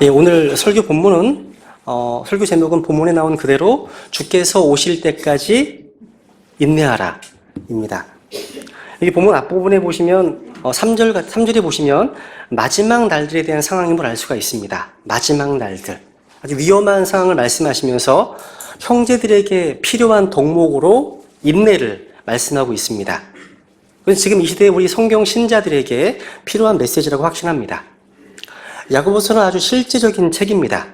예, 오늘 설교 본문은 설교 제목은 본문에 나온 그대로 주께서 오실 때까지 인내하라 입니다. 여기 본문 앞부분에 보시면 3절에 보시면 마지막 날들에 대한 상황임을 알 수가 있습니다. 마지막 날들. 아주 위험한 상황을 말씀하시면서 형제들에게 필요한 덕목으로 인내를 말씀하고 있습니다. 그래서 지금 이 시대에 우리 성경 신자들에게 필요한 메시지라고 확신합니다. 야고보서는 아주 실제적인 책입니다.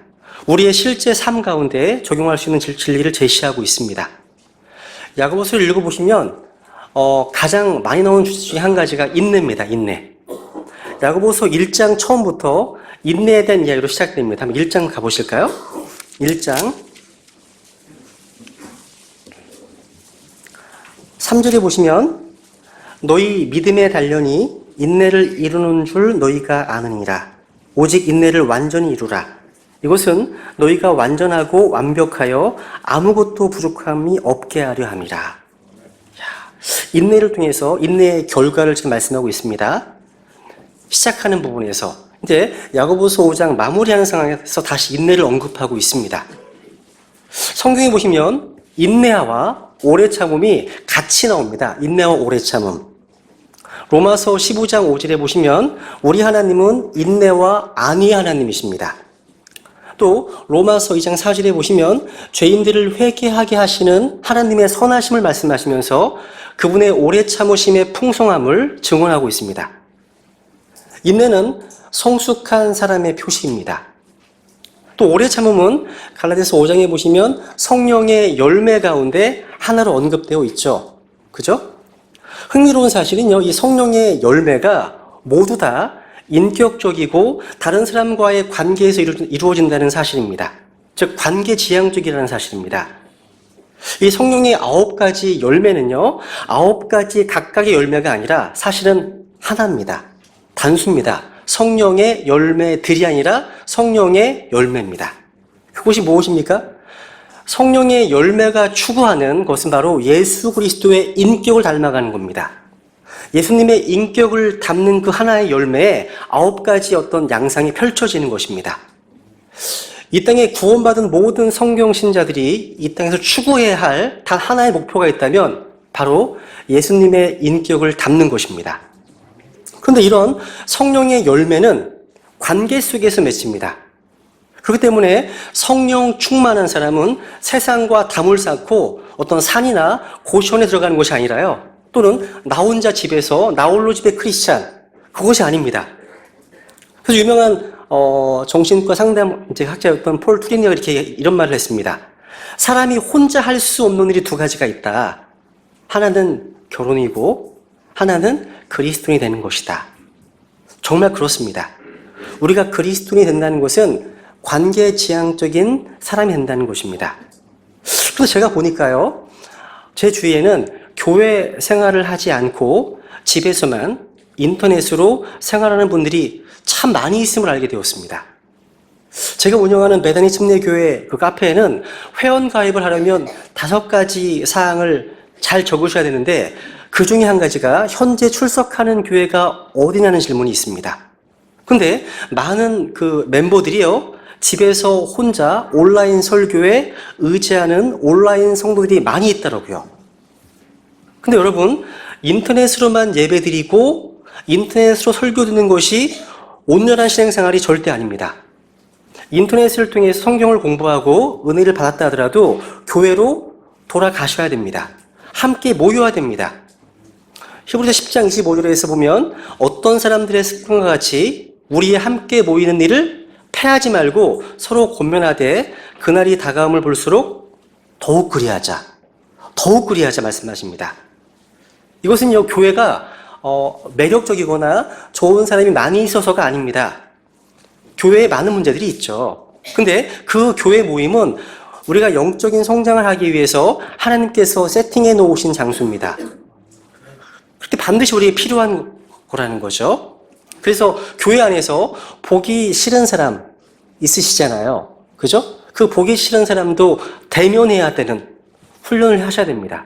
우리의 실제 삶 가운데 적용할 수 있는 진리를 제시하고 있습니다. 야고보서를 읽어보시면 가장 많이 나오는 주제 중에 한 가지가 인내입니다. 인내. 야고보서 1장 처음부터 인내에 대한 이야기로 시작됩니다. 한번 1장 가보실까요? 1장 3절에 보시면 너희 믿음의 단련이 인내를 이루는 줄 너희가 아느니라. 오직 인내를 완전히 이루라. 이것은 너희가 완전하고 완벽하여 아무것도 부족함이 없게 하려 함이라. 인내를 통해서 인내의 결과를 지금 말씀하고 있습니다. 시작하는 부분에서 이제 야고보서 5장 마무리하는 상황에서 다시 인내를 언급하고 있습니다. 성경에 보시면 인내와 오래 참음이 같이 나옵니다. 인내와 오래 참음. 로마서 15장 5절에 보시면 우리 하나님은 인내와 안위의 하나님이십니다. 또 로마서 2장 4절에 보시면 죄인들을 회개하게 하시는 하나님의 선하심을 말씀하시면서 그분의 오래 참으심의 풍성함을 증언하고 있습니다. 인내는 성숙한 사람의 표시입니다. 또 오래 참음은 갈라디아서 5장에 보시면 성령의 열매 가운데 하나로 언급되어 있죠. 그죠? 흥미로운 사실은요, 이 성령의 열매가 모두 다 인격적이고 다른 사람과의 관계에서 이루어진다는 사실입니다. 즉, 관계지향적이라는 사실입니다. 이 성령의 9가지 열매는요, 9가지 각각의 열매가 아니라 사실은 하나입니다. 단수입니다. 성령의 열매들이 아니라 성령의 열매입니다. 그것이 무엇입니까? 성령의 열매가 추구하는 것은 바로 예수 그리스도의 인격을 닮아가는 겁니다. 예수님의 인격을 담는 그 하나의 열매에 9가지 어떤 양상이 펼쳐지는 것입니다. 이 땅에 구원받은 모든 성경 신자들이 이 땅에서 추구해야 할 단 하나의 목표가 있다면 바로 예수님의 인격을 담는 것입니다. 그런데 이런 성령의 열매는 관계 속에서 맺힙니다. 그렇기 때문에 성령 충만한 사람은 세상과 담을 쌓고 어떤 산이나 고시원에 들어가는 것이 아니라요. 또는 나 혼자 집에서 나 홀로 집의 크리스찬, 그것이 아닙니다. 그래서 유명한 정신과 상담 학자였던 폴 투리니어가 이런 말을 했습니다. 사람이 혼자 할 수 없는 일이 2가지가 있다. 하나는 결혼이고 하나는 그리스도인이 되는 것이다. 정말 그렇습니다. 우리가 그리스도인이 된다는 것은 관계지향적인 사람이 된다는 것입니다. 그래서 제가 보니까요, 제 주위에는 교회 생활을 하지 않고 집에서만 인터넷으로 생활하는 분들이 참 많이 있음을 알게 되었습니다. 제가 운영하는 베다니 침례교회 그 카페에는 회원 가입을 하려면 5가지 사항을 잘 적으셔야 되는데 그 중에 한 가지가 현재 출석하는 교회가 어디냐는 질문이 있습니다. 근데 많은 그 멤버들이요, 집에서 혼자 온라인 설교에 의지하는 온라인 성도들이 많이 있더라고요. 근데 여러분, 인터넷으로만 예배드리고 인터넷으로 설교 듣는 것이 온전한 신앙생활이 절대 아닙니다. 인터넷을 통해서 성경을 공부하고 은혜를 받았다 하더라도 교회로 돌아가셔야 됩니다. 함께 모여야 됩니다. 히브리서 10장 25절에서 보면 어떤 사람들의 습관과 같이 우리의 함께 모이는 일을 패하지 말고 서로 권면하되 그날이 다가옴을 볼수록 더욱 그리하자 말씀하십니다. 이것은요, 교회가 매력적이거나 좋은 사람이 많이 있어서가 아닙니다. 교회에 많은 문제들이 있죠. 근데 그 교회 모임은 우리가 영적인 성장을 하기 위해서 하나님께서 세팅해 놓으신 장소입니다. 그렇게 반드시 우리에게 필요한 거라는 거죠. 그래서 교회 안에서 보기 싫은 사람 있으시잖아요. 그죠? 그 보기 싫은 사람도 대면해야 되는 훈련을 하셔야 됩니다.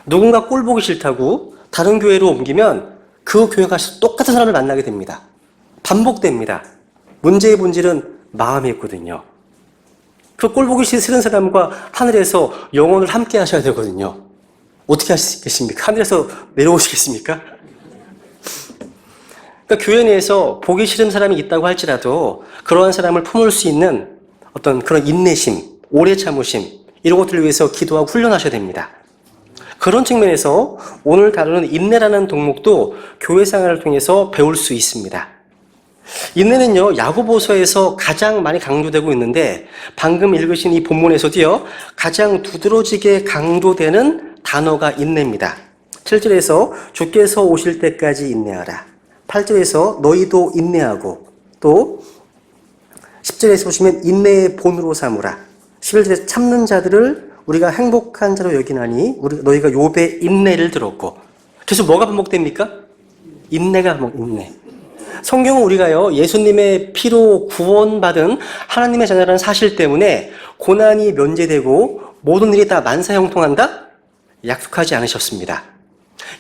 누군가 꼴 보기 싫다고 다른 교회로 옮기면 그 교회 가서 똑같은 사람을 만나게 됩니다. 반복됩니다. 문제의 본질은 마음에 있거든요. 그 꼴 보기 싫은 사람과 하늘에서 영원을 함께 하셔야 되거든요. 어떻게 하시겠습니까? 하늘에서 내려오시겠습니까? 그러니까 교회 내에서 보기 싫은 사람이 있다고 할지라도 그러한 사람을 품을 수 있는 어떤 그런 인내심, 오래 참으심 이런 것들을 위해서 기도하고 훈련하셔야 됩니다. 그런 측면에서 오늘 다루는 인내라는 동목도 교회 생활을 통해서 배울 수 있습니다. 인내는요, 야고보서에서 가장 많이 강조되고 있는데 방금 읽으신 이 본문에서도요, 가장 두드러지게 강조되는 단어가 인내입니다. 7절에서 주께서 오실 때까지 인내하라. 8절에서 너희도 인내하고, 또 10절에서 보시면 인내의 본으로 삼으라. 11절에서 참는 자들을 우리가 행복한 자로 여기나니 너희가 욥의 인내를 들었고. 그래서 뭐가 반복됩니까? 인내가 인내. 성경은 우리가요, 예수님의 피로 구원받은 하나님의 자녀라는 사실 때문에 고난이 면제되고 모든 일이 다 만사형통한다? 약속하지 않으셨습니다.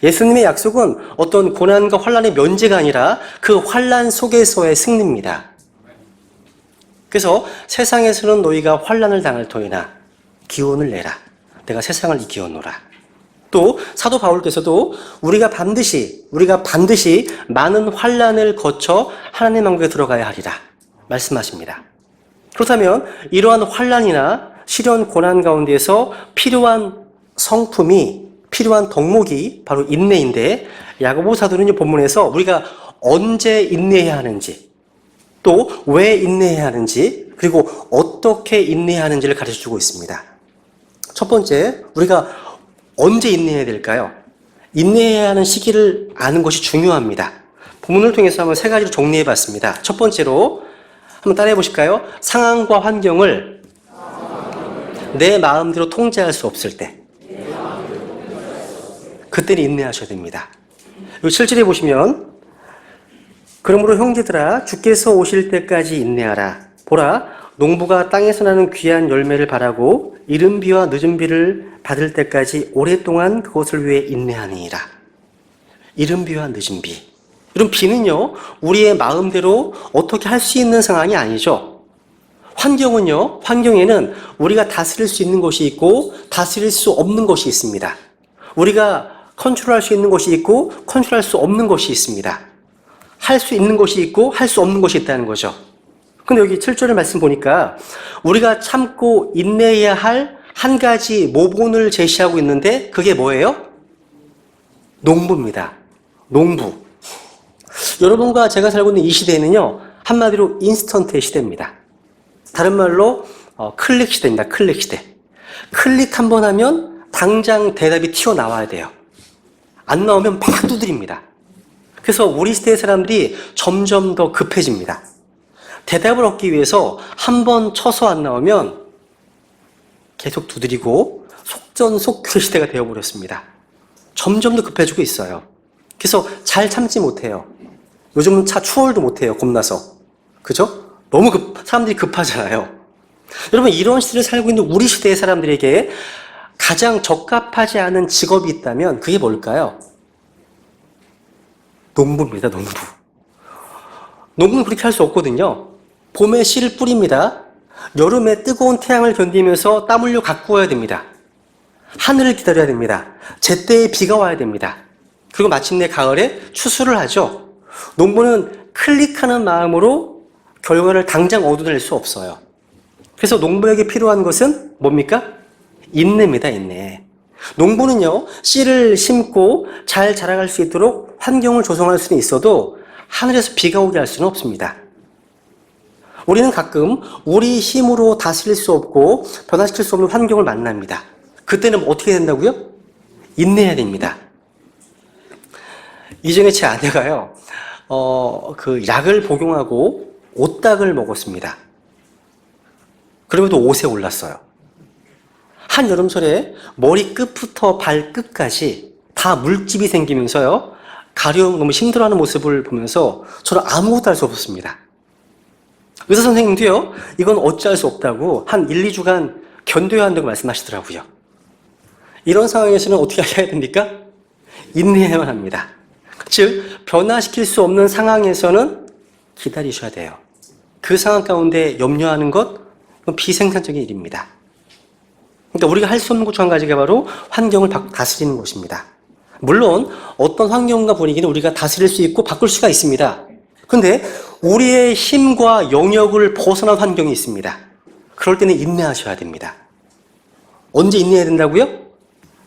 예수님의 약속은 어떤 고난과 환난의 면제가 아니라 그 환난 속에서의 승리입니다. 그래서 세상에서는 너희가 환난을 당할 터이나 기운을 내라. 내가 세상을 이기었노라. 또 사도 바울께서도 우리가 반드시 많은 환난을 거쳐 하나님의 왕국에 들어가야 하리라 말씀하십니다. 그렇다면 이러한 환난이나 시련 고난 가운데서 필요한 성품이 필요한 덕목이 바로 인내인데 야고보 사도는 본문에서 우리가 언제 인내해야 하는지 또 왜 인내해야 하는지 그리고 어떻게 인내해야 하는지를 가르쳐주고 있습니다. 첫 번째, 우리가 언제 인내해야 될까요? 인내해야 하는 시기를 아는 것이 중요합니다. 본문을 통해서 한번 세 가지로 정리해 봤습니다. 첫 번째로 한번 따라해 보실까요? 상황과 환경을 내 마음대로 통제할 수 없을 때 그때는 인내하셔야 됩니다. 여기 7절에 보시면 그러므로 형제들아 주께서 오실 때까지 인내하라. 보라 농부가 땅에서 나는 귀한 열매를 바라고 이른 비와 늦은 비를 받을 때까지 오랫동안 그것을 위해 인내하니이다. 이른 비와 늦은 비. 이런 비는요, 우리의 마음대로 어떻게 할 수 있는 상황이 아니죠. 환경에는 우리가 다스릴 수 있는 것이 있고 다스릴 수 없는 것이 있습니다. 우리가 컨트롤할 수 있는 것이 있고 컨트롤할 수 없는 것이 있습니다. 할 수 있는 것이 있고 할 수 없는 것이 있다는 거죠. 근데 여기 7절의 말씀 보니까 우리가 참고 인내해야 할 한 가지 모본을 제시하고 있는데 그게 뭐예요? 농부입니다. 농부. 여러분과 제가 살고 있는 이 시대에는요, 한마디로 인스턴트의 시대입니다. 다른 말로 클릭 시대입니다. 클릭 시대. 클릭 한 번 하면 당장 대답이 튀어나와야 돼요. 안 나오면 막 두드립니다. 그래서 우리 시대의 사람들이 점점 더 급해집니다. 대답을 얻기 위해서 한 번 쳐서 안 나오면 계속 두드리고 속전속결 시대가 되어버렸습니다. 점점 더 급해지고 있어요. 그래서 잘 참지 못해요. 요즘은 추월도 못해요. 겁나서. 그죠? 너무 사람들이 급하잖아요. 여러분, 이런 시대를 살고 있는 우리 시대의 사람들에게 가장 적합하지 않은 직업이 있다면 그게 뭘까요? 농부입니다. 농부. 농부는 그렇게 할 수 없거든요. 봄에 씨를 뿌립니다. 여름에 뜨거운 태양을 견디면서 땀 흘려 가꾸어야 됩니다. 하늘을 기다려야 됩니다. 제때에 비가 와야 됩니다. 그리고 마침내 가을에 추수를 하죠. 농부는 클릭하는 마음으로 결과를 당장 얻어낼 수 없어요. 그래서 농부에게 필요한 것은 뭡니까? 인내입니다. 인내. 농부는요, 씨를 심고 잘 자라갈 수 있도록 환경을 조성할 수는 있어도 하늘에서 비가 오게 할 수는 없습니다. 우리는 가끔 우리 힘으로 다스릴 수 없고 변화시킬 수 없는 환경을 만납니다. 그때는 어떻게 된다고요? 인내해야 됩니다. 이전에 제 아내가요, 그 약을 복용하고 오딱을 먹었습니다. 그러면도 옷에 올랐어요. 한 여름철에 머리 끝부터 발끝까지 다 물집이 생기면서요, 가려움 너무 힘들어하는 모습을 보면서 저는 아무것도 할 수 없었습니다. 의사 선생님도요, 이건 어찌할 수 없다고 한 1, 2주간 견뎌야 한다고 말씀하시더라고요. 이런 상황에서는 어떻게 하셔야 됩니까? 인내해야만 합니다. 즉, 변화시킬 수 없는 상황에서는 기다리셔야 돼요. 그 상황 가운데 염려하는 것, 그건 비생산적인 일입니다. 그러니까 우리가 할 수 없는 것 중 한 가지가 바로 환경을 다스리는 것입니다. 물론 어떤 환경과 분위기는 우리가 다스릴 수 있고 바꿀 수가 있습니다. 그런데 우리의 힘과 영역을 벗어난 환경이 있습니다. 그럴 때는 인내하셔야 됩니다. 언제 인내해야 된다고요?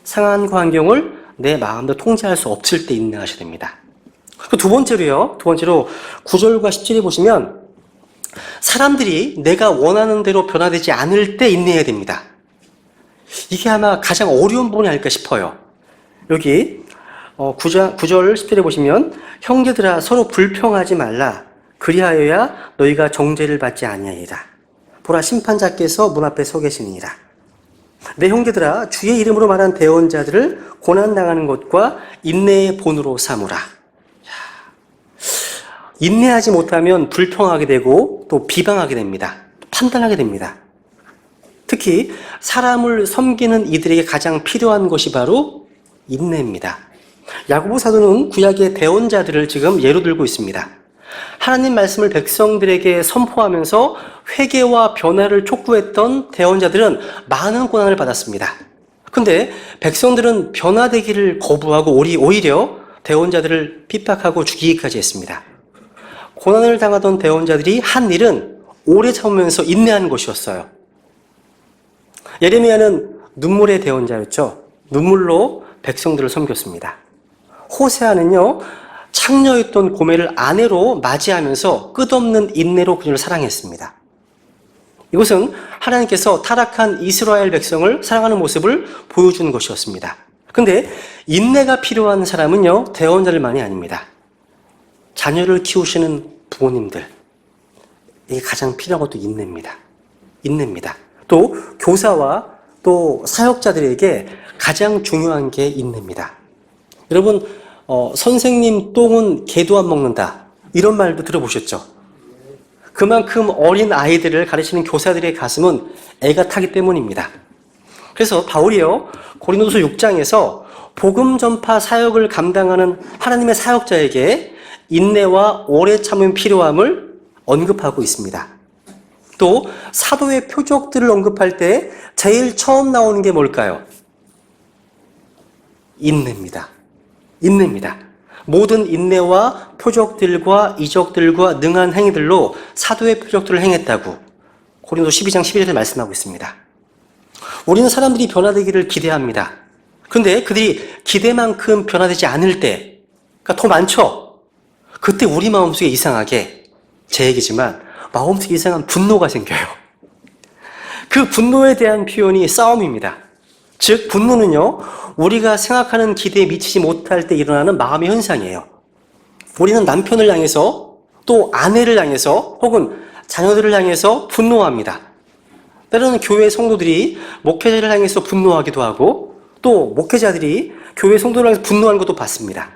상한 환경을 내 마음대로 통제할 수 없을 때 인내하셔야 됩니다. 두 번째로 9절과 10절에 보시면 사람들이 내가 원하는 대로 변화되지 않을 때 인내해야 됩니다. 이게 아마 가장 어려운 부분이 아닐까 싶어요. 여기 9절 10절에 보시면 형제들아 서로 불평하지 말라. 그리하여야 너희가 정죄를 받지 아니하리라. 보라 심판자께서 문 앞에 서 계시니라. 내 형제들아 주의 이름으로 말한 대언자들을 고난당하는 것과 인내의 본으로 삼으라. 인내하지 못하면 불평하게 되고 또 비방하게 됩니다. 판단하게 됩니다. 특히 사람을 섬기는 이들에게 가장 필요한 것이 바로 인내입니다. 야고보 사도는 구약의 대언자들을 지금 예로 들고 있습니다. 하나님 말씀을 백성들에게 선포하면서 회개와 변화를 촉구했던 대언자들은 많은 고난을 받았습니다. 그런데 백성들은 변화되기를 거부하고 오히려 대언자들을 핍박하고 죽이기까지 했습니다. 고난을 당하던 대언자들이 한 일은 오래 참으면서 인내하는 것이었어요. 예레미야는 눈물의 대언자였죠. 눈물로 백성들을 섬겼습니다. 호세아는요, 창녀였던 고멜을 아내로 맞이하면서 끝없는 인내로 그녀를 사랑했습니다. 이것은 하나님께서 타락한 이스라엘 백성을 사랑하는 모습을 보여주는 것이었습니다. 그런데 인내가 필요한 사람은요, 대언자들만이 아닙니다. 자녀를 키우시는 부모님들, 이게 가장 필요한 것도 인내입니다. 또 교사와 또 사역자들에게 가장 중요한 게 인내입니다. 여러분, 선생님 똥은 개도 안 먹는다, 이런 말도 들어보셨죠? 그만큼 어린 아이들을 가르치는 교사들의 가슴은 애가 타기 때문입니다. 그래서 바울이요, 고린도서 6장에서 복음 전파 사역을 감당하는 하나님의 사역자에게 인내와 오래 참음이 필요함을 언급하고 있습니다. 또 사도의 표적들을 언급할 때 제일 처음 나오는 게 뭘까요? 인내입니다. 모든 인내와 표적들과 이적들과 능한 행위들로 사도의 표적들을 행했다고 고린도 12장 11절에 말씀하고 있습니다. 우리는 사람들이 변화되기를 기대합니다. 그런데 그들이 기대만큼 변화되지 않을 때, 그러니까 더 많죠? 그때 우리 마음속에 이상하게, 제 얘기지만 마음속에 이상한 분노가 생겨요. 그 분노에 대한 표현이 싸움입니다. 즉 분노는요, 우리가 생각하는 기대에 미치지 못할 때 일어나는 마음의 현상이에요. 우리는 남편을 향해서, 또 아내를 향해서, 혹은 자녀들을 향해서 분노합니다. 때로는 교회 성도들이 목회자를 향해서 분노하기도 하고, 또 목회자들이 교회 성도를 향해서 분노하는 것도 봤습니다.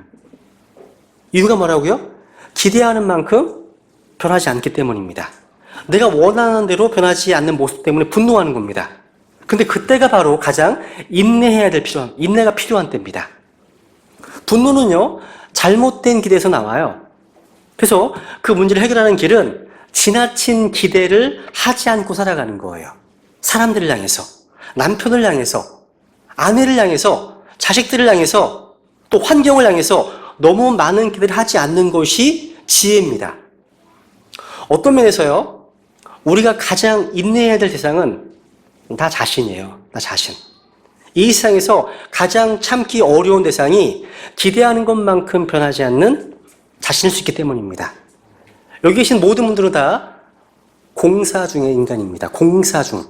이유가 뭐라고요? 기대하는 만큼 변하지 않기 때문입니다. 내가 원하는 대로 변하지 않는 모습 때문에 분노하는 겁니다. 근데 그때가 바로 가장 인내가 필요한 때입니다. 분노는요, 잘못된 기대에서 나와요. 그래서 그 문제를 해결하는 길은 지나친 기대를 하지 않고 살아가는 거예요. 사람들을 향해서, 남편을 향해서, 아내를 향해서, 자식들을 향해서, 또 환경을 향해서 너무 많은 기대를 하지 않는 것이 지혜입니다. 어떤 면에서요, 우리가 가장 인내해야 될 대상은 나 자신이에요. 나 자신. 이 세상에서 가장 참기 어려운 대상이 기대하는 것만큼 변하지 않는 자신일 수 있기 때문입니다. 여기 계신 모든 분들은 다 공사 중의 인간입니다. 공사 중.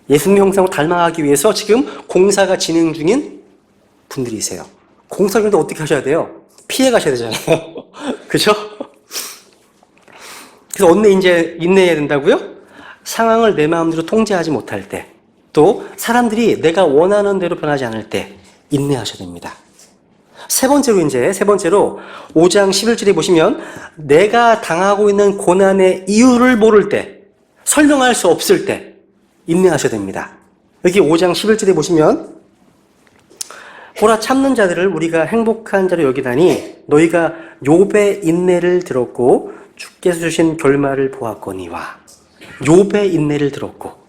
예수님 형상으로 닮아가기 위해서 지금 공사가 진행 중인 분들이세요. 공사 중인데 어떻게 하셔야 돼요? 피해 가셔야 되잖아요. 그죠? 그래서 인내해야 된다고요? 상황을 내 마음대로 통제하지 못할 때, 또 사람들이 내가 원하는 대로 변하지 않을 때 인내하셔야 됩니다. 세 번째로 5장 11절에 보시면 내가 당하고 있는 고난의 이유를 모를 때, 설명할 수 없을 때 인내하셔야 됩니다. 여기 5장 11절에 보시면 보라 참는 자들을 우리가 행복한 자로 여기다니 너희가 욥의 인내를 들었고 주께서 주신 결말을 보았거니와 욥의 인내를 들었고.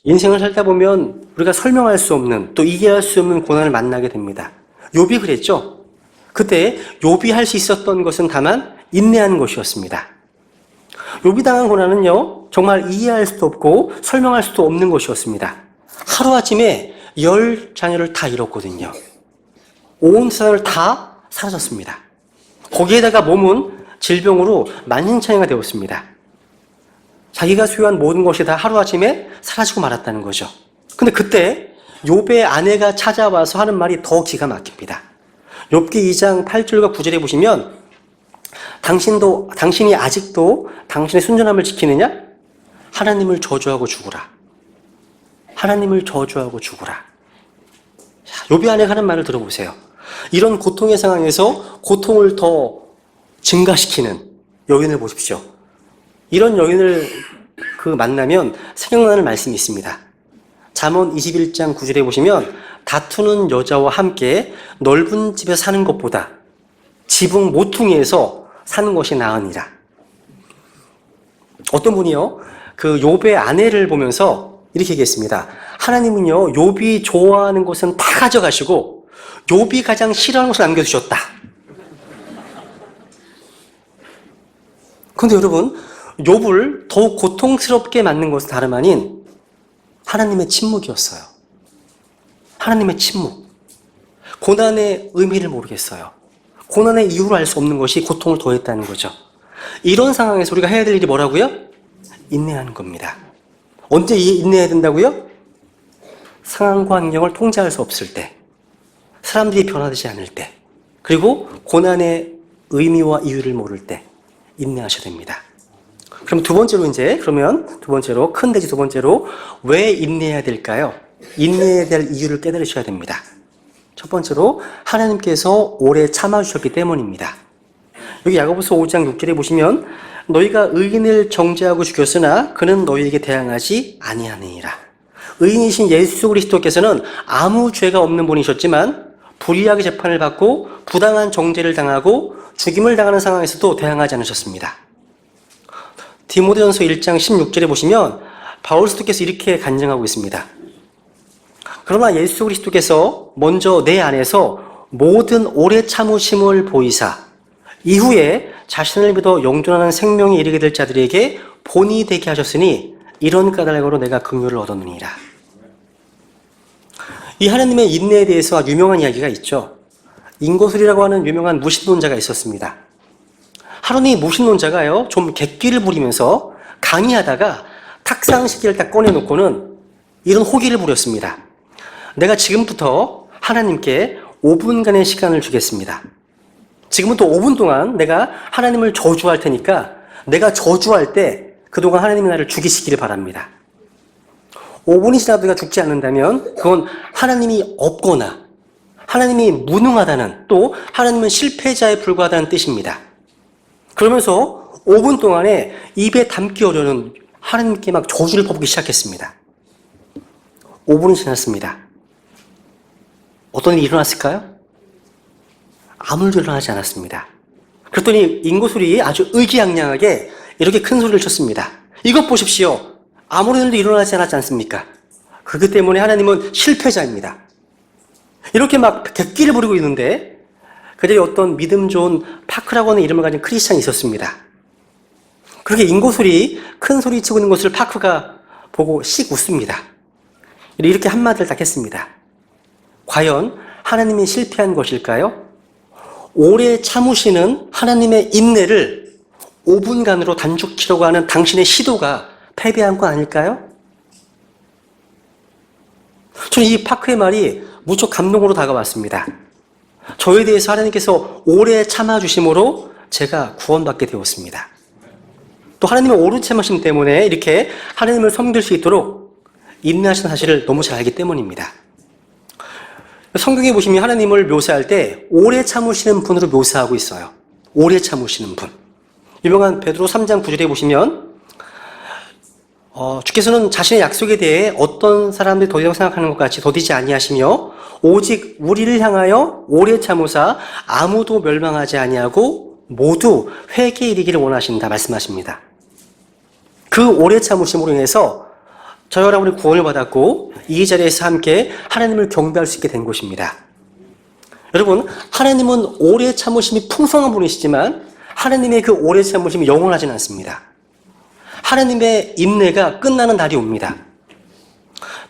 인생을 살다 보면 우리가 설명할 수 없는, 또 이해할 수 없는 고난을 만나게 됩니다. 욥이 그랬죠. 그때 욥이 할 수 있었던 것은 다만 인내하는 것이었습니다. 욥이 당한 고난은요, 정말 이해할 수도 없고 설명할 수도 없는 것이었습니다. 하루아침에 10자녀를 다 잃었거든요. 온 세상을 다 사라졌습니다. 거기에다가 몸은 질병으로 만신창이가 되었습니다. 자기가 소유한 모든 것이 다 하루아침에 사라지고 말았다는 거죠. 근데 그때 욥의 아내가 찾아와서 하는 말이 더 기가 막힙니다. 욥기 2장 8절과 9절에 보시면 당신이 아직도 당신의 순전함을 지키느냐? 하나님을 저주하고 죽으라. 하나님을 저주하고 죽으라. 욥의 아내가 하는 말을 들어보세요. 이런 고통의 상황에서 고통을 더 증가시키는 여인을 보십시오. 이런 여인을 만나면 생각나는 말씀이 있습니다. 잠언 21장 9절에 보시면 다투는 여자와 함께 넓은 집에 사는 것보다 지붕 모퉁이에서 사는 것이 나으니라. 어떤 분이요, 욥의 아내를 보면서 이렇게 얘기했습니다. 하나님은요, 욥이 좋아하는 것은 다 가져가시고 욥이 가장 싫어하는 것을 남겨두셨다. 그런데 여러분, 욥을 더욱 고통스럽게 만든 것은 다름 아닌 하나님의 침묵이었어요. 하나님의 침묵. 고난의 의미를 모르겠어요. 고난의 이유를 알 수 없는 것이 고통을 더했다는 거죠. 이런 상황에서 우리가 해야 될 일이 뭐라고요? 인내하는 겁니다. 언제 인내해야 된다고요? 상황과 환경을 통제할 수 없을 때, 사람들이 변화되지 않을 때, 그리고 고난의 의미와 이유를 모를 때 인내하셔야 됩니다. 그럼 두 번째로 큰 돼지 두 번째로 왜 인내해야 될까요? 인내해야 될 이유를 깨달으셔야 됩니다. 첫 번째로 하나님께서 오래 참아주셨기 때문입니다. 여기 야고보서 5장 6절에 보시면 너희가 의인을 정죄하고 죽였으나 그는 너희에게 대항하지 아니하느니라. 의인이신 예수 그리스도께서는 아무 죄가 없는 분이셨지만 불의하게 재판을 받고 부당한 정죄를 당하고 죽임을 당하는 상황에서도 대항하지 않으셨습니다. 디모데전서 1장 16절에 보시면 바울 사도께서 이렇게 간증하고 있습니다. 그러나 예수 그리스도께서 먼저 내 안에서 모든 오래 참으심을 보이사 이후에 자신을 믿어 영존하는 생명에 이르게 될 자들에게 본이 되게 하셨으니 이런 까닭으로 내가 긍휼을 얻었느니라. 이 하나님의 인내에 대해서 유명한 이야기가 있죠. 인고술이라고 하는 유명한 무신론자가 있었습니다. 하루니 무신론자가요, 좀 객기를 부리면서 강의하다가 탁상시계를 딱 꺼내놓고는 이런 호기를 부렸습니다. 내가 지금부터 하나님께 5분간의 시간을 주겠습니다. 지금부터 5분 동안 내가 하나님을 저주할 테니까 내가 저주할 때 그동안 하나님이 나를 죽이시기를 바랍니다. 5분이 지나도 내가 죽지 않는다면 그건 하나님이 없거나 하나님이 무능하다는, 또 하나님은 실패자에 불과하다는 뜻입니다. 그러면서 5분 동안에 입에 담기 어려운 하나님께 막 저주를 퍼붓기 시작했습니다. 5분이 지났습니다. 어떤 일이 일어났을까요? 아무 일도 일어나지 않았습니다. 그랬더니 인고술이 아주 의기양양하게 이렇게 큰 소리를 쳤습니다. 이것 보십시오. 아무런 일도 일어나지 않았지 않습니까? 그렇기 때문에 하나님은 실패자입니다. 이렇게 막 객기를 부리고 있는데 그 자리에 어떤 믿음 좋은 파크라고 하는 이름을 가진 크리스찬이 있었습니다. 그렇게 인고술이 큰 소리 치고 있는 것을 파크가 보고 씩 웃습니다. 이렇게 한마디를 딱 했습니다. 과연 하나님이 실패한 것일까요? 오래 참으시는 하나님의 인내를 5분간으로 단축키려고 하는 당신의 시도가 패배한 건 아닐까요? 저는 이 파크의 말이 무척 감동으로 다가왔습니다. 저에 대해서 하나님께서 오래 참아주심으로 제가 구원받게 되었습니다. 또 하나님의 오래 참으심 때문에 이렇게 하나님을 섬길 수 있도록 인내하시는 사실을 너무 잘 알기 때문입니다. 성경에 보시면 하나님을 묘사할 때 오래 참으시는 분으로 묘사하고 있어요. 오래 참으시는 분. 유명한 베드로 3장 9절에 보시면 주께서는 자신의 약속에 대해 어떤 사람들이 더디다고 생각하는 것 같이 더디지 아니하시며 오직 우리를 향하여 오래 참으사 아무도 멸망하지 아니하고 모두 회개에 이르기를 원하신다 말씀하십니다. 그 오래 참으심으로 인해서 저 여러분이 구원을 받았고 이 자리에서 함께 하나님을 경배할 수 있게 된 것입니다. 여러분, 하나님은 오래 참으심이 풍성한 분이시지만 하나님의 그 오래 참으심이 영원하지는 않습니다. 하나님의 인내가 끝나는 날이 옵니다.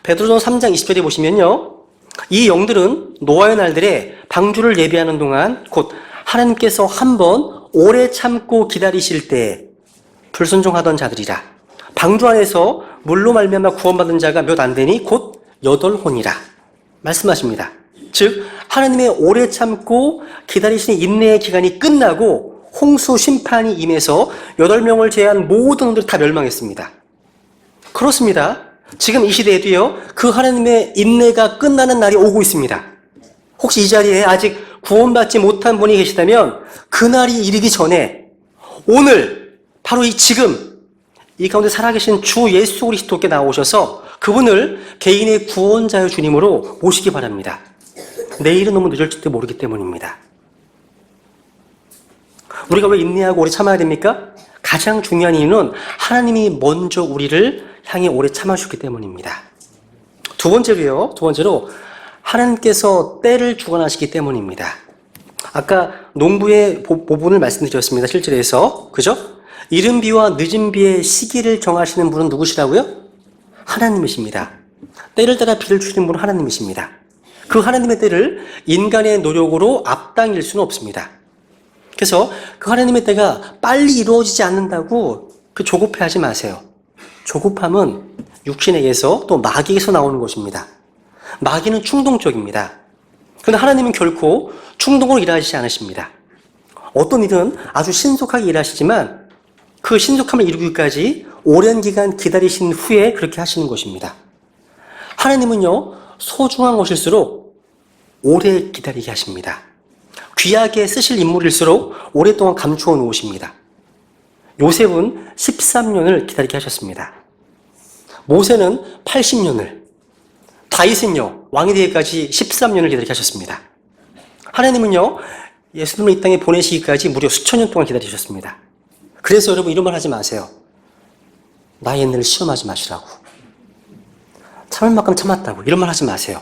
베드로전서 3장 20절에 보시면요, 이 영들은 노아의 날들에 방주를 예비하는 동안 곧 하나님께서 한번 오래 참고 기다리실 때 불순종하던 자들이라. 방주 안에서 물로 말미암아 구원받은 자가 몇 안 되니 곧 8혼이라 말씀하십니다. 즉 하나님의 오래 참고 기다리시는 인내의 기간이 끝나고 홍수 심판이 임해서 8명을 제외한 모든 놈들이 다 멸망했습니다. 그렇습니다. 지금 이 시대에도요, 그 하나님의 인내가 끝나는 날이 오고 있습니다. 혹시 이 자리에 아직 구원받지 못한 분이 계시다면 그 날이 이르기 전에 오늘 바로 이 지금 이 가운데 살아계신 주 예수 그리스도께 나오셔서 그분을 개인의 구원자의 주님으로 모시기 바랍니다. 내일은 너무 늦을지도 모르기 때문입니다. 우리가 왜 인내하고 오래 참아야 됩니까? 가장 중요한 이유는 하나님이 먼저 우리를 향해 오래 참아주셨기 때문입니다. 두 번째로 하나님께서 때를 주관하시기 때문입니다. 아까 농부의 부분을 말씀드렸습니다. 실제로에서 그죠? 이른 비와 늦은 비의 시기를 정하시는 분은 누구시라고요? 하나님이십니다. 때를 따라 비를 주시는 분은 하나님이십니다. 그 하나님의 때를 인간의 노력으로 앞당길 수는 없습니다. 그래서 그 하나님의 때가 빨리 이루어지지 않는다고 조급해하지 마세요. 조급함은 육신에게서 또 마귀에게서 나오는 것입니다. 마귀는 충동적입니다. 그런데 하나님은 결코 충동으로 일하시지 않으십니다. 어떤 일은 아주 신속하게 일하시지만 그 신속함을 이루기까지 오랜 기간 기다리신 후에 그렇게 하시는 것입니다. 하나님은요, 소중한 것일수록 오래 기다리게 하십니다. 귀하게 쓰실 인물일수록 오랫동안 감추어 놓으십니다. 요셉은 13년을 기다리게 하셨습니다. 모세는 80년을, 다윗은요, 왕이 되기까지 13년을 기다리게 하셨습니다. 하나님은요, 예수님을 이 땅에 보내시기까지 무려 수천 년 동안 기다리셨습니다. 그래서 여러분 이런 말 하지 마세요. 나의 인내를 시험하지 마시라고. 참을 만큼 참았다고. 이런 말 하지 마세요.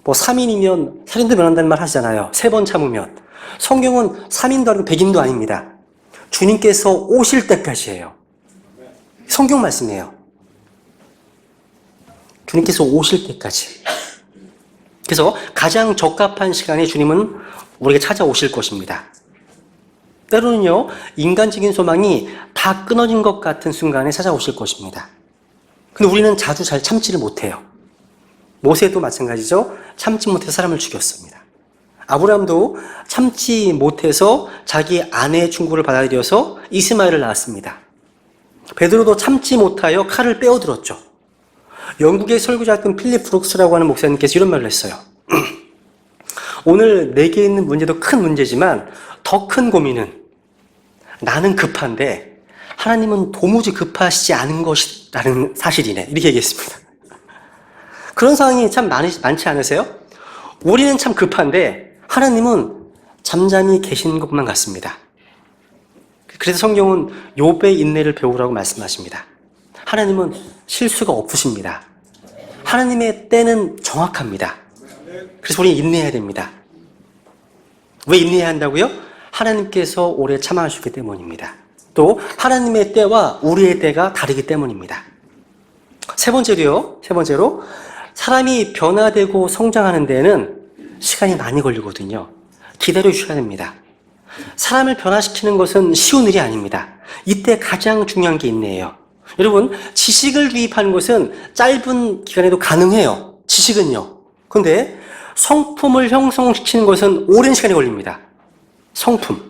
3인이면 살인도 면한다는 말 하잖아요. 3번 참으면. 성경은 3인도 아니고 100인도 아닙니다. 주님께서 오실 때까지예요. 성경 말씀이에요. 주님께서 오실 때까지. 그래서 가장 적합한 시간에 주님은 우리에게 찾아오실 것입니다. 때로는요, 인간적인 소망이 다 끊어진 것 같은 순간에 찾아오실 것입니다. 근데 우리는 자주 잘 참지를 못해요. 모세도 마찬가지죠. 참지 못해서 사람을 죽였습니다. 아브라함도 참지 못해서 자기 아내의 충고를 받아들여서 이스마엘을 낳았습니다. 베드로도 참지 못하여 칼을 빼어들었죠. 영국의 설교자였던 필립 브룩스라고 하는 목사님께서 이런 말을 했어요. 오늘 내게 있는 문제도 큰 문제지만 더 큰 고민은 나는 급한데 하나님은 도무지 급하시지 않은 것이라는 사실이네. 이렇게 얘기했습니다. 그런 상황이 참 많지 않으세요? 우리는 참 급한데 하나님은 잠잠히 계시는 것만 같습니다. 그래서 성경은 욥의 인내를 배우라고 말씀하십니다. 하나님은 실수가 없으십니다. 하나님의 때는 정확합니다. 그래서 우리는 인내해야 됩니다. 왜 인내해야 한다고요? 하나님께서 오래 참아주시기 때문입니다. 또 하나님의 때와 우리의 때가 다르기 때문입니다. 세 번째로 사람이 변화되고 성장하는 데에는 시간이 많이 걸리거든요. 기다려 주셔야 됩니다. 사람을 변화시키는 것은 쉬운 일이 아닙니다. 이때 가장 중요한 게 인내예요. 여러분, 지식을 주입하는 것은 짧은 기간에도 가능해요. 지식은요. 그런데 성품을 형성시키는 것은 오랜 시간이 걸립니다. 성품.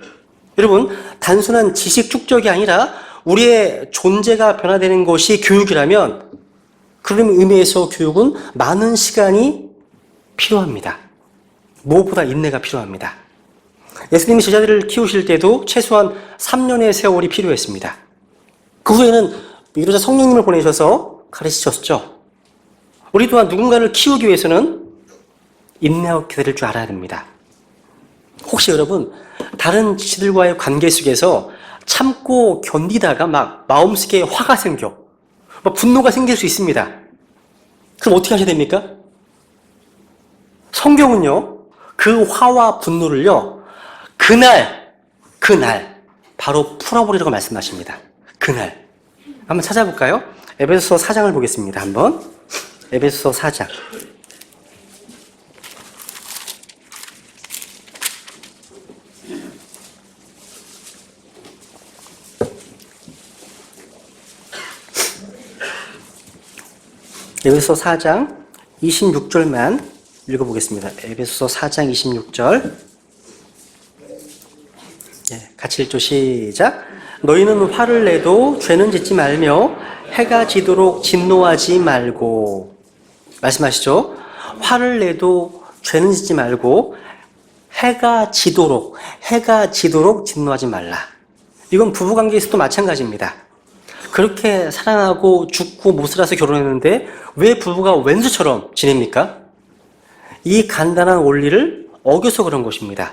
여러분, 단순한 지식 축적이 아니라 우리의 존재가 변화되는 것이 교육이라면 그런 의미에서 교육은 많은 시간이 필요합니다. 무엇보다 인내가 필요합니다. 예수님이 제자들을 키우실 때도 최소한 3년의 세월이 필요했습니다. 그 후에는 위로자 성령님을 보내셔서 가르치셨죠. 우리 또한 누군가를 키우기 위해서는 인내하고 기다릴 줄 알아야 됩니다. 혹시 여러분 다른 지체들과의 관계 속에서 참고 견디다가 막 마음속에 화가 생겨, 막 분노가 생길 수 있습니다. 그럼 어떻게 하셔야 됩니까? 성경은요, 그 화와 분노를요, 그날 바로 풀어버리라고 말씀하십니다. 그날. 한번 찾아볼까요? 에베소서 4장을 보겠습니다. 한번. 에베소서 4장. 에베소서 4장 26절만 읽어보겠습니다. 에베소서 4장 26절. 같이 읽죠. 시작. 너희는 화를 내도 죄는 짓지 말며 해가 지도록 진노하지 말고. 말씀하시죠. 화를 내도 죄는 짓지 말고 해가 지도록 진노하지 말라. 이건 부부관계에서도 마찬가지입니다. 그렇게 사랑하고 죽고 못 살아서 결혼했는데 왜 부부가 왼수처럼 지냅니까? 이 간단한 원리를 어겨서 그런 것입니다.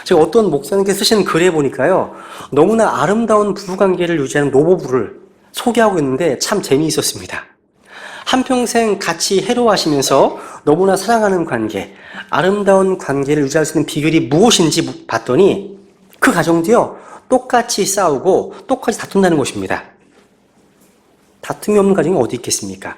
제가 어떤 목사님께서 쓰신 글에 보니까요, 너무나 아름다운 부부관계를 유지하는 노부부를 소개하고 있는데 참 재미있었습니다. 한평생 같이 해로하시면서 너무나 사랑하는 관계, 아름다운 관계를 유지할 수 있는 비결이 무엇인지 봤더니 그 가정도요, 똑같이 싸우고 똑같이 다툰다는 것입니다. 다툼이 없는 가정이 어디 있겠습니까?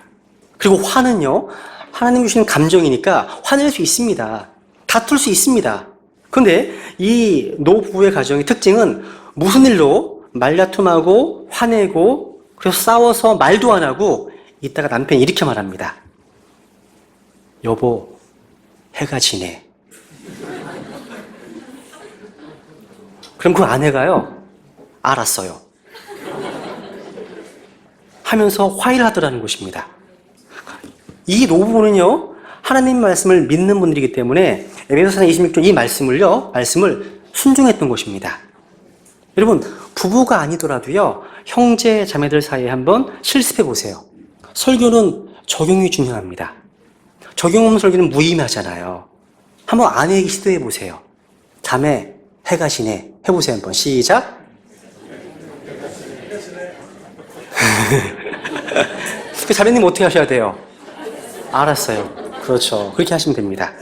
그리고 화는요, 하나님 주시는 감정이니까 화낼 수 있습니다. 다툴 수 있습니다. 그런데 이 노부부의 가정의 특징은 무슨 일로 말다툼하고 화내고 그래서 싸워서 말도 안 하고 이따가 남편이 이렇게 말합니다. 여보, 해가 지네. 그럼 그 아내가요, 알았어요 하면서 화해를 하더라는 것입니다. 이 노부부는요, 하나님 말씀을 믿는 분들이기 때문에 에베소서 26절 이 말씀을 순종했던 것입니다. 여러분, 부부가 아니더라도요, 형제 자매들 사이에 한번 실습해 보세요. 설교는 적용이 중요합니다. 적용 없는 설교는 무의미하잖아요. 한번 아내에게 시도해 보세요. 자매, 해가 지네. 해보세요. 한번 시작. 그 자매님 어떻게 하셔야 돼요? 알았어요. 그렇죠. 그렇게 하시면 됩니다.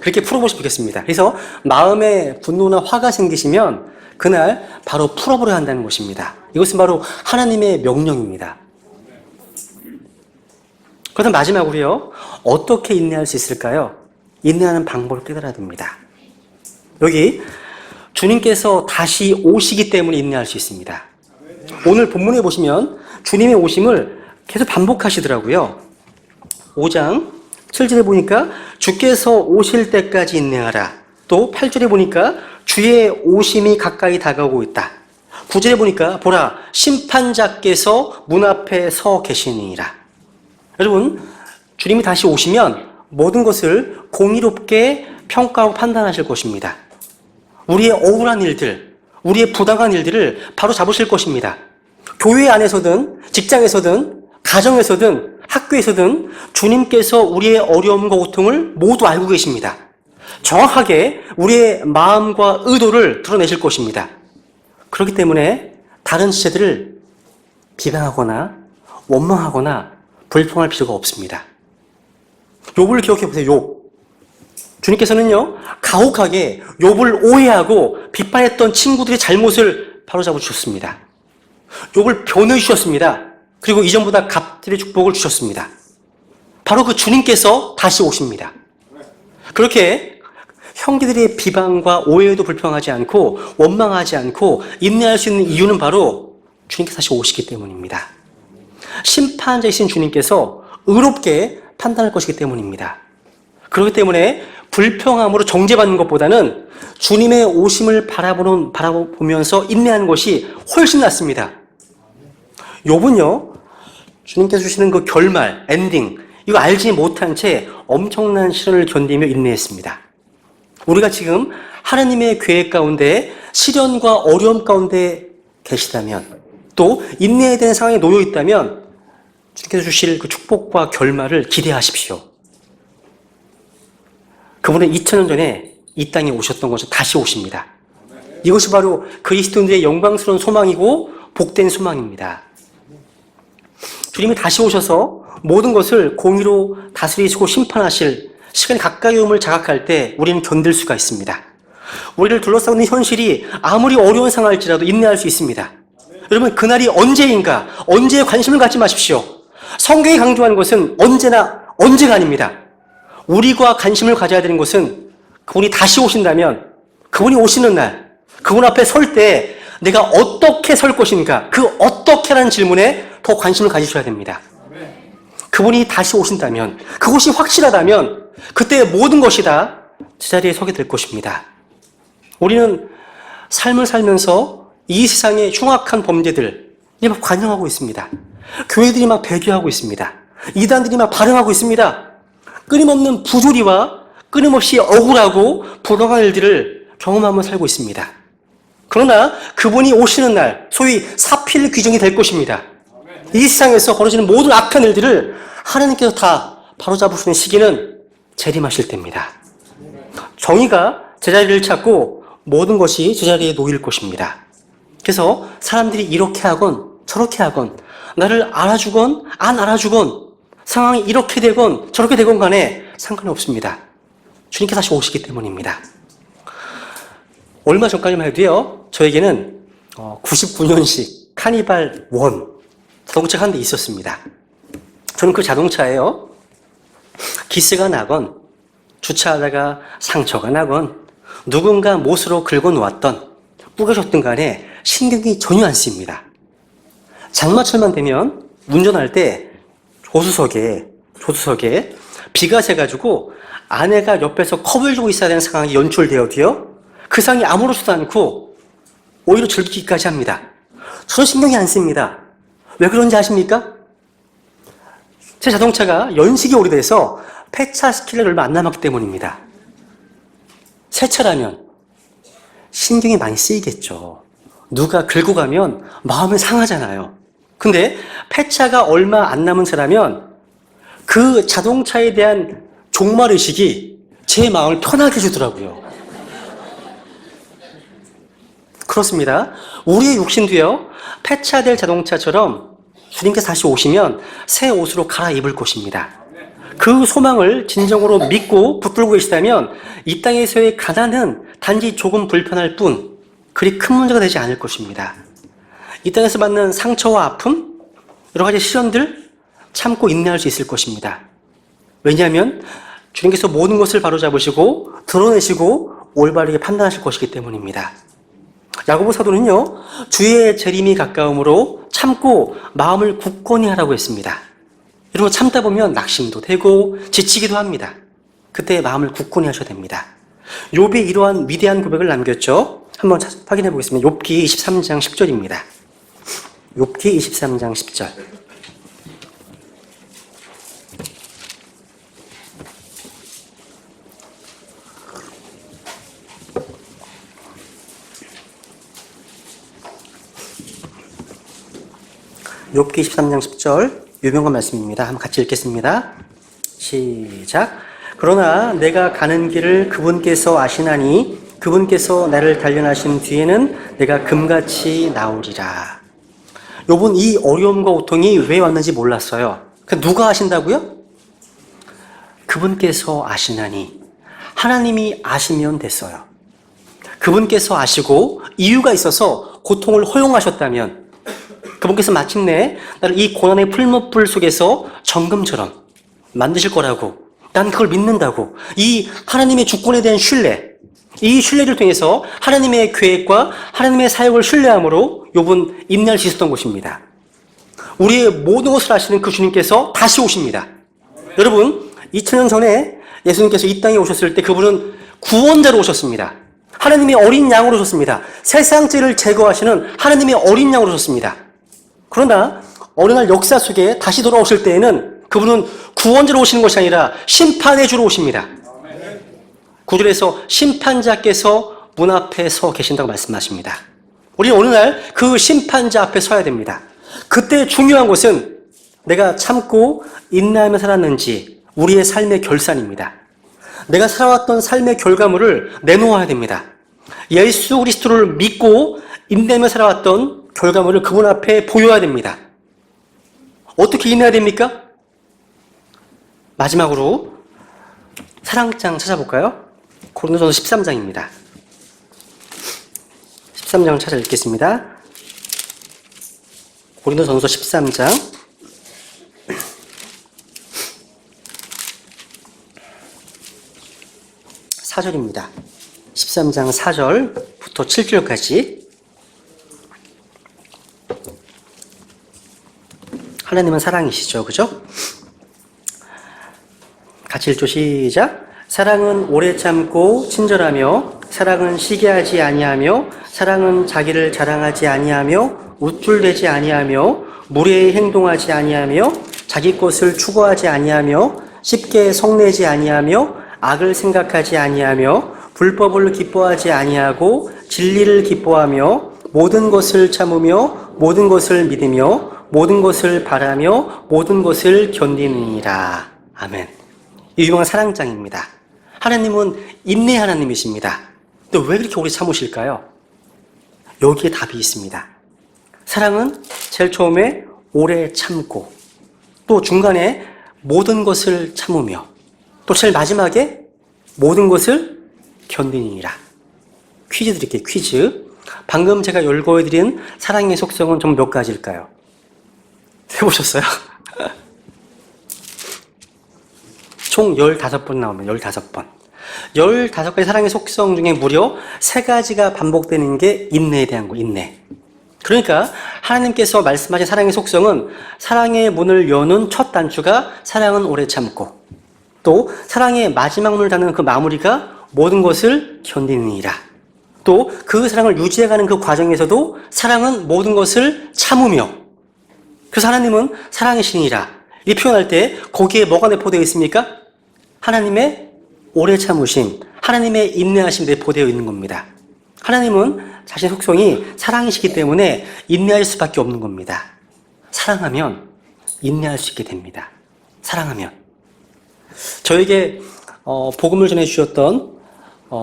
그렇게 풀어보시겠습니다. 그래서 마음에 분노나 화가 생기시면 그날 바로 풀어버려야 한다는 것입니다. 이것은 바로 하나님의 명령입니다. 그다음 마지막으로요, 어떻게 인내할 수 있을까요? 인내하는 방법을 깨달아야 됩니다. 여기 주님께서 다시 오시기 때문에 인내할 수 있습니다. 오늘 본문에 보시면 주님의 오심을 계속 반복하시더라고요. 5장 7절에 보니까 주께서 오실 때까지 인내하라. 또 8절에 보니까 주의 오심이 가까이 다가오고 있다. 9절에 보니까 보라, 심판자께서 문 앞에 서 계시니라. 여러분, 주님이 다시 오시면 모든 것을 공의롭게 평가하고 판단하실 것입니다. 우리의 억울한 일들, 우리의 부당한 일들을 바로 잡으실 것입니다. 교회 안에서든 직장에서든 가정에서든 학교에서든 주님께서 우리의 어려움과 고통을 모두 알고 계십니다. 정확하게 우리의 마음과 의도를 드러내실 것입니다. 그렇기 때문에 다른 지체들을 비방하거나 원망하거나 불평할 필요가 없습니다. 욥을 기억해 보세요. 욥. 주님께서는요, 가혹하게 욥을 오해하고 비판했던 친구들의 잘못을 바로잡아 주셨습니다. 욥을 변호해 주셨습니다. 그리고 이전보다 갑절의 축복을 주셨습니다. 바로 그 주님께서 다시 오십니다. 그렇게 형제들의 비방과 오해에도 불평하지 않고 원망하지 않고 인내할 수 있는 이유는 바로 주님께서 다시 오시기 때문입니다. 심판자이신 주님께서 의롭게 판단할 것이기 때문입니다. 그렇기 때문에 불평함으로 정죄받는 것보다는 주님의 오심을 바라보면서 인내하는 것이 훨씬 낫습니다. 욥은요, 주님께서 주시는 그 결말, 엔딩, 이거 알지 못한 채 엄청난 시련을 견디며 인내했습니다. 우리가 지금 하나님의 계획 가운데 시련과 어려움 가운데 계시다면, 또 인내해야 되는 상황에 놓여 있다면 주님께서 주실 그 축복과 결말을 기대하십시오. 그분은 2000년 전에 이 땅에 오셨던 것은 다시 오십니다. 이것이 바로 그리스도인들의 영광스러운 소망이고 복된 소망입니다. 주님이 다시 오셔서 모든 것을 공의로 다스리시고 심판하실 시간이 가까이 om을 자각할 때 우리는 견딜 수가 있습니다. 우리를 둘러싸고 있는 현실이 아무리 어려운 상황일지라도 인내할 수 있습니다. 여러분, 그날이 언제인가? 언제에 관심을 갖지 마십시오. 성경이 강조하는 것은 언제가 아닙니다. 우리가 관심을 가져야 되는 것은 그분이 다시 오신다면, 그분이 오시는 날, 그분 앞에 설 때 내가 어떻게 설 것인가, 그 어떻게라는 질문에 더 관심을 가지셔야 됩니다. 그분이 다시 오신다면, 그것이 확실하다면 그때 모든 것이 다 제자리에 서게 될 것입니다. 우리는 삶을 살면서 이 세상의 흉악한 범죄들이 막 관영하고 있습니다. 교회들이 막 배교하고 있습니다. 이단들이 막 발흥하고 있습니다. 끊임없는 부조리와 끊임없이 억울하고 불행한 일들을 경험하며 살고 있습니다. 그러나 그분이 오시는 날, 소위 사필 귀정이 될 것입니다. 이 세상에서 벌어지는 모든 악한 일들을 하나님께서 다 바로잡으시는 시기는 재림하실 때입니다. 정의가 제자리를 찾고 모든 것이 제자리에 놓일 것입니다. 그래서 사람들이 이렇게 하건 저렇게 하건, 나를 알아주건 안 알아주건, 상황이 이렇게 되건 저렇게 되건 간에 상관이 없습니다. 주님께서 다시 오시기 때문입니다. 얼마 전까지만 해도요, 저에게는 99년식 카니발 1 자동차가 한 대 있었습니다. 저는 그 자동차에요, 기스가 나건 주차하다가 상처가 나건 누군가 못으로 긁어놓았던 뿌겨졌던 간에 신경이 전혀 안 쓰입니다. 장마철만 되면 운전할 때 조수석에 비가 새가지고 아내가 옆에서 컵을 주고 있어야 되는 상황이 연출되어도요, 그 상황이 아무렇지도 않고 오히려 즐기기까지 합니다. 저는 신경이 안 씁니다. 왜 그런지 아십니까? 제 자동차가 연식이 오래돼서 폐차시킬 얼마 안 남았기 때문입니다. 새 차라면 신경이 많이 쓰이겠죠. 누가 긁고 가면 마음이 상하잖아요. 근데 폐차가 얼마 안 남은 차라면 그 자동차에 대한 종말의식이 제 마음을 편하게 해주더라고요. 그렇습니다. 우리의 육신도요, 폐차될 자동차처럼 주님께서 다시 오시면 새 옷으로 갈아입을 것입니다. 그 소망을 진정으로 믿고 붙들고 계시다면 이 땅에서의 가난은 단지 조금 불편할 뿐 그리 큰 문제가 되지 않을 것입니다. 이 땅에서 받는 상처와 아픔, 여러 가지 시련들 참고 인내할 수 있을 것입니다. 왜냐하면 주님께서 모든 것을 바로잡으시고 드러내시고 올바르게 판단하실 것이기 때문입니다. 야고보 사도는요, 주의 재림이 가까움으로 참고 마음을 굳건히 하라고 했습니다. 이러고 참다 보면 낙심도 되고 지치기도 합니다. 그때 마음을 굳건히 하셔야 됩니다. 욥이 이러한 위대한 고백을 남겼죠. 한번 확인해 보겠습니다. 욥기 23장 10절입니다. 욥기 23장 10절. 욥기 23장 10절, 유명한 말씀입니다. 한번 같이 읽겠습니다. 시작. 그러나 내가 가는 길을 그분께서 아시나니 그분께서 나를 단련하신 뒤에는 내가 금같이 나오리라. 욥은 이 어려움과 고통이 왜 왔는지 몰랐어요. 누가 아신다고요? 그분께서 아시나니. 하나님이 아시면 됐어요. 그분께서 아시고 이유가 있어서 고통을 허용하셨다면 그분께서 마침내 나를 이 고난의 풀무불 속에서 정금처럼 만드실 거라고, 난 그걸 믿는다고, 이 하나님의 주권에 대한 신뢰, 이 신뢰를 통해서 하나님의 계획과 하나님의 사역을 신뢰함으로 욥은 인내할 수 있었던 것입니다. 우리의 모든 것을 아시는 그 주님께서 다시 오십니다. 여러분, 2000년 전에 예수님께서 이 땅에 오셨을 때 그분은 구원자로 오셨습니다. 하나님의 어린 양으로 오셨습니다. 세상 죄를 제거하시는 하나님의 어린 양으로 오셨습니다. 그러나 어느 날 역사 속에 다시 돌아오실 때에는 그분은 구원자로 오시는 것이 아니라 심판의 주로 오십니다. 9절에서 심판자께서 문 앞에 서 계신다고 말씀하십니다. 우리는 어느 날 그 심판자 앞에 서야 됩니다. 그때 중요한 것은 내가 참고 인내하며 살았는지 우리의 삶의 결산입니다. 내가 살아왔던 삶의 결과물을 내놓아야 됩니다. 예수 그리스도를 믿고 인내하며 살아왔던 결과물을 그분 앞에 보여야 됩니다. 어떻게 인내해야 됩니까? 마지막으로 사랑장 찾아볼까요? 고린도전서 13장입니다. 13장을 찾아 읽겠습니다. 고린도전서 13장 4절입니다. 13장 4절부터 7절까지. 하나님은 사랑이시죠, 그죠? 같이 읽죠. 시작. 사랑은 오래 참고 친절하며, 사랑은 시기하지 아니하며, 사랑은 자기를 자랑하지 아니하며, 우쭐대지 아니하며, 무례히 행동하지 아니하며, 자기 것을 추구하지 아니하며, 쉽게 성내지 아니하며, 악을 생각하지 아니하며, 불법을 기뻐하지 아니하고, 진리를 기뻐하며, 모든 것을 참으며, 모든 것을 믿으며, 모든 것을 바라며, 모든 것을 견디느니라. 아멘. 이 유명한 사랑장입니다. 하나님은 인내 하나님이십니다. 근데 왜 그렇게 오래 참으실까요? 여기에 답이 있습니다. 사랑은 제일 처음에 오래 참고, 또 중간에 모든 것을 참으며, 또 제일 마지막에 모든 것을 견디니라. 퀴즈 드릴게요. 퀴즈. 방금 제가 열거해드린 사랑의 속성은 좀 몇 가지일까요? 해보셨어요? 총 15번 나오면 15번. 15가지 사랑의 속성 중에 무려 3가지가 반복되는 게 인내에 대한 거, 인내. 그러니까 하나님께서 말씀하신 사랑의 속성은 사랑의 문을 여는 첫 단추가 사랑은 오래 참고, 또 사랑의 마지막 문을 닫는 그 마무리가 모든 것을 견디느니라. 또 그 사랑을 유지해가는 그 과정에서도 사랑은 모든 것을 참으며, 그래서 하나님은 사랑의 신이라 이 표현할 때 거기에 뭐가 내포되어 있습니까? 하나님의 오래 참으심, 하나님의 인내하심 내포되어 있는 겁니다. 하나님은 자신의 속성이 사랑이시기 때문에 인내할 수밖에 없는 겁니다. 사랑하면 인내할 수 있게 됩니다. 사랑하면. 저에게 복음을 전해주셨던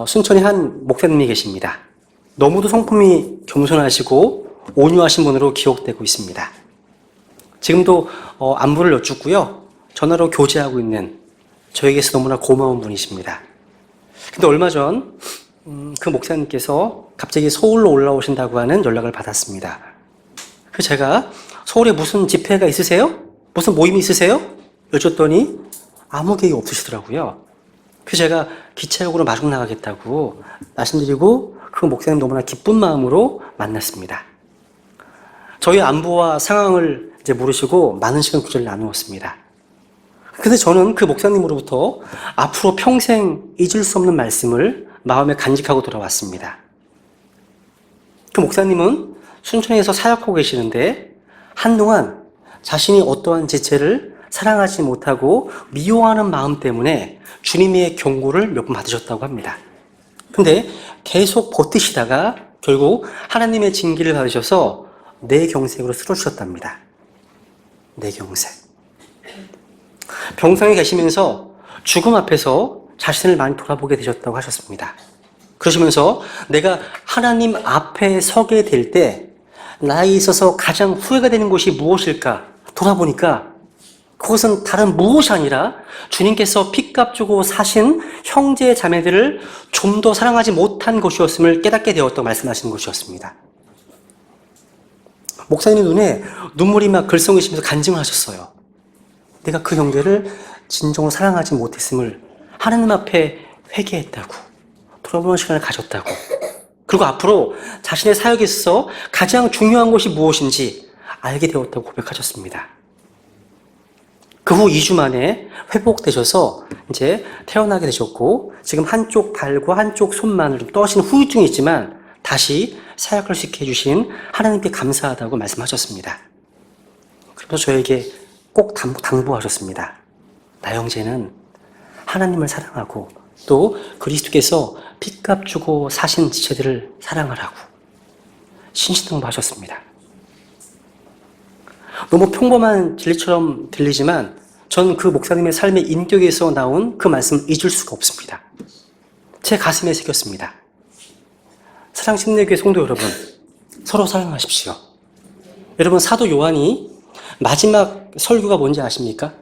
순천의 한 목사님이 계십니다. 너무도 성품이 겸손하시고 온유하신 분으로 기억되고 있습니다. 지금도 안부를 여쭙고요, 전화로 교제하고 있는 저에게서 너무나 고마운 분이십니다. 근데 얼마 전 그 목사님께서 갑자기 서울로 올라오신다고 하는 연락을 받았습니다. 그래서 제가 서울에 무슨 집회가 있으세요? 무슨 모임이 있으세요? 여쭸더니 아무 계획이 없으시더라고요. 그래서 제가 기차역으로 마중 나가겠다고 말씀드리고 그 목사님 너무나 기쁜 마음으로 만났습니다. 저희 안부와 상황을 이제 물으시고 많은 시간 구절을 나누었습니다. 근데 저는 그 목사님으로부터 앞으로 평생 잊을 수 없는 말씀을 마음에 간직하고 돌아왔습니다. 그 목사님은 순천에서 사역하고 계시는데 한동안 자신이 어떠한 지체를 사랑하지 못하고 미워하는 마음 때문에 주님의 경고를 몇 번 받으셨다고 합니다. 근데 계속 버티시다가 결국 하나님의 징계를 받으셔서 뇌경색으로 쓰러지셨답니다. 뇌경색. 병상에 계시면서 죽음 앞에서 자신을 많이 돌아보게 되셨다고 하셨습니다. 그러시면서 내가 하나님 앞에 서게 될 때 나에 있어서 가장 후회가 되는 것이 무엇일까 돌아보니까 그것은 다른 무엇이 아니라 주님께서 핏값 주고 사신 형제 자매들을 좀 더 사랑하지 못한 것이었음을 깨닫게 되었다고 말씀하시는 것이었습니다. 목사님 눈에 눈물이 막 글썽이시면서 간증을 하셨어요. 내가 그 형제를 진정으로 사랑하지 못했음을 하나님 앞에 회개했다고, 돌아보는 시간을 가졌다고, 그리고 앞으로 자신의 사역에 있어서 가장 중요한 것이 무엇인지 알게 되었다고 고백하셨습니다. 그 후 2주 만에 회복되셔서 이제 태어나게 되셨고, 지금 한쪽 발과 한쪽 손만을 좀 떠신 후유증이 있지만 다시 사역할 수 있게 해주신 하나님께 감사하다고 말씀하셨습니다. 그래서 저에게 꼭 당부하셨습니다. 나 형제는 하나님을 사랑하고 또 그리스도께서 핏값 주고 사신 지체들을 사랑하라고 신신당부하셨습니다. 너무 평범한 진리처럼 들리지만 전 그 목사님의 삶의 인격에서 나온 그 말씀을 잊을 수가 없습니다. 제 가슴에 새겼습니다. 사랑심내교회 성도 여러분, 서로 사랑하십시오. 여러분, 사도 요한이 마지막 설교가 뭔지 아십니까?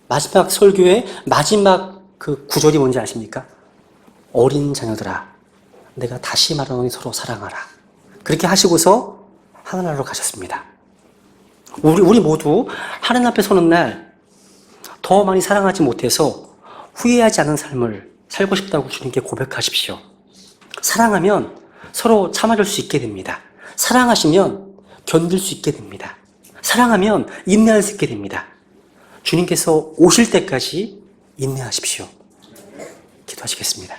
마지막 설교의 마지막 그 구절이 뭔지 아십니까? 어린 자녀들아, 내가 다시 말하노니 서로 사랑하라. 그렇게 하시고서 하늘나라로 가셨습니다. 우리 모두 하나님 앞에 서는 날 더 많이 사랑하지 못해서 후회하지 않은 삶을 살고 싶다고 주님께 고백하십시오. 사랑하면 서로 참아줄 수 있게 됩니다. 사랑하시면 견딜 수 있게 됩니다. 사랑하면 인내할 수 있게 됩니다. 주님께서 오실 때까지 인내하십시오. 기도하시겠습니다.